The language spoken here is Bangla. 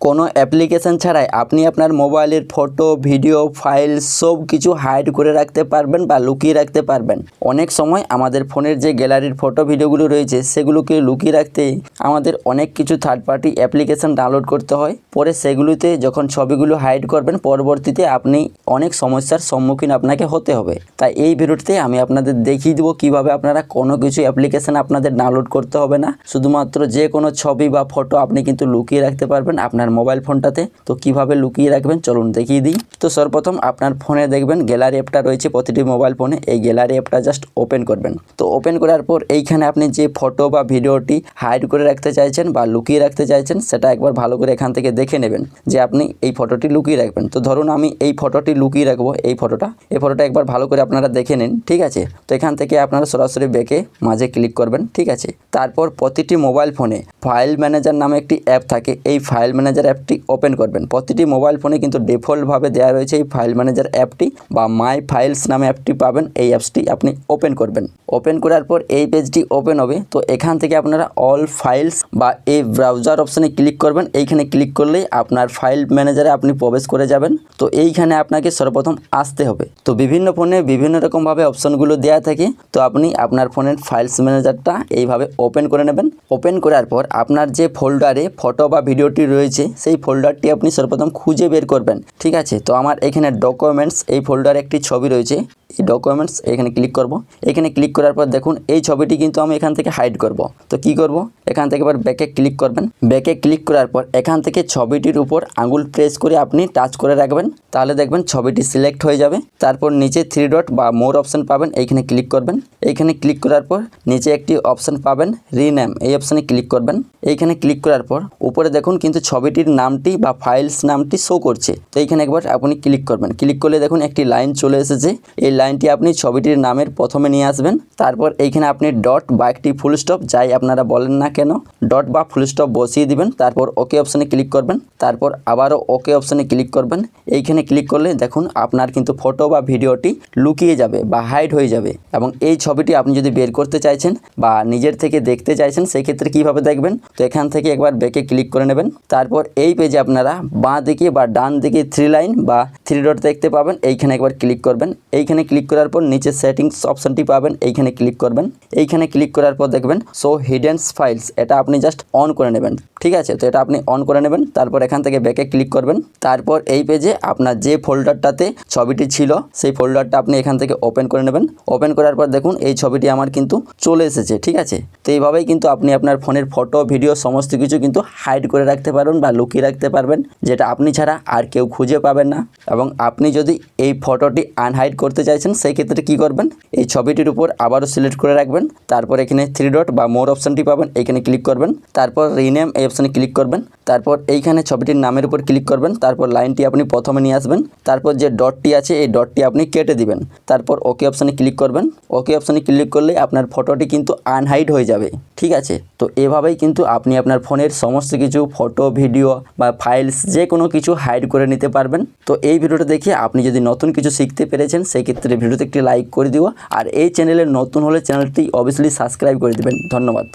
কোনো অ্যাপ্লিকেশন ছাড়াই আপনি আপনার মোবাইলের ফটো, ভিডিও, ফাইল সব কিছু হাইড করে রাখতে পারবেন বা লুকিয়ে রাখতে পারবেন। অনেক সময় আমাদের ফোনের যে গ্যালারির ফটো ভিডিওগুলো রয়েছে সেগুলোকে লুকিয়ে রাখতে আমাদের অনেক কিছু থার্ড পার্টি অ্যাপ্লিকেশন ডাউনলোড করতে হয়। পরে সেগুলোতে যখন ছবিগুলো হাইড করবেন পরবর্তীতে আপনি অনেক সমস্যার সম্মুখীন আপনাকে হতে হবে। তাই এই ভিডিওতে আমি আপনাদের দেখিয়ে দেবো কীভাবে আপনারা কোনো কিছু অ্যাপ্লিকেশন আপনাদের ডাউনলোড করতে হবে না, শুধুমাত্র যে কোনো ছবি বা ফটো আপনি কিন্তু লুকিয়ে রাখতে পারবেন আপনার মোবাইল ফোনটাতে। তো কিভাবে লুকিয়ে রাখবেন চলুন দেখিয়ে দিই। তো সর্বপ্রথম আপনার ফোনে দেখবেন গ্যালারি অ্যাপটা রয়েছে প্রতিটি মোবাইল ফোনে। এই গ্যালারি অ্যাপটা জাস্ট ওপেন করবেন। তো ওপেন করার পর এইখানে আপনি যে ফটো বা ভিডিওটি হাইড করে রাখতে চাইছেন বা লুকিয়ে রাখতে চাইছেন সেটা একবার ভালো করে এখান থেকে দেখে নেবেন যে আপনি এই ফটোটি লুকিয়ে রাখবেন। তো ধরুন আমি এই ফটোটি লুকিয়ে রাখবো, এই ফটোটা একবার ভালো করে আপনারা দেখে নিন, ঠিক আছে। তো এখান থেকে আপনারা সরাসরি ব্যাকে মাঝে ক্লিক করবেন, ঠিক আছে। তারপর প্রতিটি মোবাইল ফোনে ফাইল ম্যানেজার নামে একটি অ্যাপ থাকে, এই ফাইল ম্যানেজার অ্যাপটি ওপেন করবেন। প্রতিটি মোবাইল ফোনে কিন্তু ডিফল্টভাবে দেওয়া রয়েছে এই ফাইল ম্যানেজার অ্যাপটি বা মাই ফাইলস নামে অ্যাপটি পাবেন। এই অ্যাপসটি আপনি ওপেন করবেন। ওপেন করার পর এই পেজটি ওপেন হবে। তো এখান থেকে আপনারা অল ফাইলস বা এই ব্রাউজার অপশানে ক্লিক করবেন। এইখানে ক্লিক করলেই আপনার ফাইল ম্যানেজারে আপনি প্রবেশ করে যাবেন। তো এইখানে আপনাকে সর্বপ্রথম আসতে হবে। তো বিভিন্ন ফোনে বিভিন্ন রকমভাবে অপশানগুলো দেওয়া থাকে। তো আপনি আপনার ফোনের ফাইলস ম্যানেজারটা এইভাবে ওপেন করে নেবেন। ওপেন করার পর আপনার যে ফোল্ডারে ফটো বা ভিডিওটি রয়েছে সেই ফোল্ডারটি আপনি সর্বপ্রথম খুঁজে বের করবেন, ঠিক আছে। তো আমার এখানে ডকুমেন্টস এই ফোল্ডারে একটি ছবি রয়েছে, এই ডকুমেন্টস এখানে ক্লিক করব। এখানে ক্লিক করার পর দেখুন এই ছবিটি কিন্তু আমি এখান থেকে হাইড করব। তো কি করব, এখান থেকে এবার ব্যাকে ক্লিক করবেন। ব্যাকে ক্লিক করার পর এখান থেকে ছবিটির উপর আঙুল প্রেস করে আপনি টাচ করে রাখবেন, তাহলে দেখবেন ছবিটি সিলেক্ট হয়ে যাবে। তারপর নিচে 3 ডট বা মোর অপশান পাবেন, এইখানে ক্লিক করবেন। এইখানে ক্লিক করার পর নিচে একটি অপশান পাবেন রিনেম, এই অপশানে ক্লিক করবেন। এইখানে ক্লিক করার পর উপরে দেখুন কিন্তু ছবিটির নামটি বা ফাইলস নামটি শো করছে। তো এইখানে একবার আপনি ক্লিক করবেন। ক্লিক করলে দেখুন একটি লাইন চলে এসেছে। এই লাইনটি আপনি ছবিটির নামের প্রথমে নিয়ে আসবেন। তারপর এইখানে আপনি ডট বা একটি ফুল স্টপ যাই আপনারা বলেন না কেন ডট বা ফুল স্টপ বসিয়ে দিবেন। তারপর ওকে অপশানে ক্লিক করবেন। তারপর আবারও ওকে অপশানে ক্লিক করবেন। এইখানে ক্লিক করলে দেখুন আপনার কিন্তু ফটো বা ভিডিওটি লুকিয়ে যাবে বা হাইড হয়ে যাবে। এবং এই ছবিটি আপনি যদি বের করতে চাইছেন বা নিজের থেকে দেখতে চাইছেন সেই ক্ষেত্রে কীভাবে দেখবেন, তো এখান থেকে একবার ব্যাকে ক্লিক করে নেবেন। তারপর এই পেজে আপনারা বাঁ দিকে বা ডান দিকে 3 লাইন বা 3 ডট দেখতে পাবেন, এইখানে একবার ক্লিক করবেন। এইখানে ক্লিক করার পর নিচে সেটিংস অপশানটি পাবেন, এইখানে ক্লিক করবেন। এইখানে ক্লিক করার পর দেখবেন শো হিডেন ফাইলস, এটা আপনি জাস্ট অন করে নেবেন, ঠিক আছে। তো এটা আপনি অন করে নেবেন। তারপর এখান থেকে ব্যাকে ক্লিক করবেন। তারপর এই পেজে আপনার যে ফোল্ডারটাতে ছবিটি ছিল সেই ফোল্ডারটা আপনি এখান থেকে ওপেন করে নেবেন। ওপেন করার পর দেখুন এই ছবিটি আমার কিন্তু চলে এসেছে, ঠিক আছে। তো এইভাবেই কিন্তু আপনি আপনার ফোনের ফটো, ভিডিও সমস্ত কিছু কিন্তু হাইড করে রাখতে পারবেন বা লুকিয়ে রাখতে পারবেন, যেটা আপনি ছাড়া আর কেউ খুঁজে পাবেন না। এবং আপনি যদি এই ফটোটি আনহাইড করতে চাইছেন সেই ক্ষেত্রে কি করবেন, এই ছবিটির উপর আবারও সিলেক্ট করে রাখবেন। তারপর এখানে 3 ডট বা মোর অপশানটি পাবেন, এইখানে ক্লিক করবেন। তারপর রিনেম এই অপশানে ক্লিক করবেন। তারপর এইখানে ছবিটির নামের উপর ক্লিক করবেন। তারপর লাইনটি আপনি প্রথমে নিয়ে আসবেন। তারপর যে ডটটি আছে এই ডটটি আপনি কেটে দিবেন। তারপর ওকে অপশানে ক্লিক করবেন। ওকে অপশানে ক্লিক করলে আপনার ফটোটি কিন্তু আনহাইড হয়ে যাবে, ঠিক আছে। তো এভাবেই কিন্তু আপনি আপনার ফোনের সমস্ত কিছু ফটো, ভিডিও বা ফাইলস যে কোনো কিছু হাইড করে নিতে পারবেন। তো এই ভিডিওটা দেখে আপনি যদি নতুন কিছু শিখতে পেরেছেন সেই ক্ষেত্রে ভিডিওতে একটি লাইক করে দিও। আর এই চ্যানেলে নতুন হলে চ্যানেলটি অবভিয়াসলি সাবস্ক্রাইব করে দেবেন। ধন্যবাদ।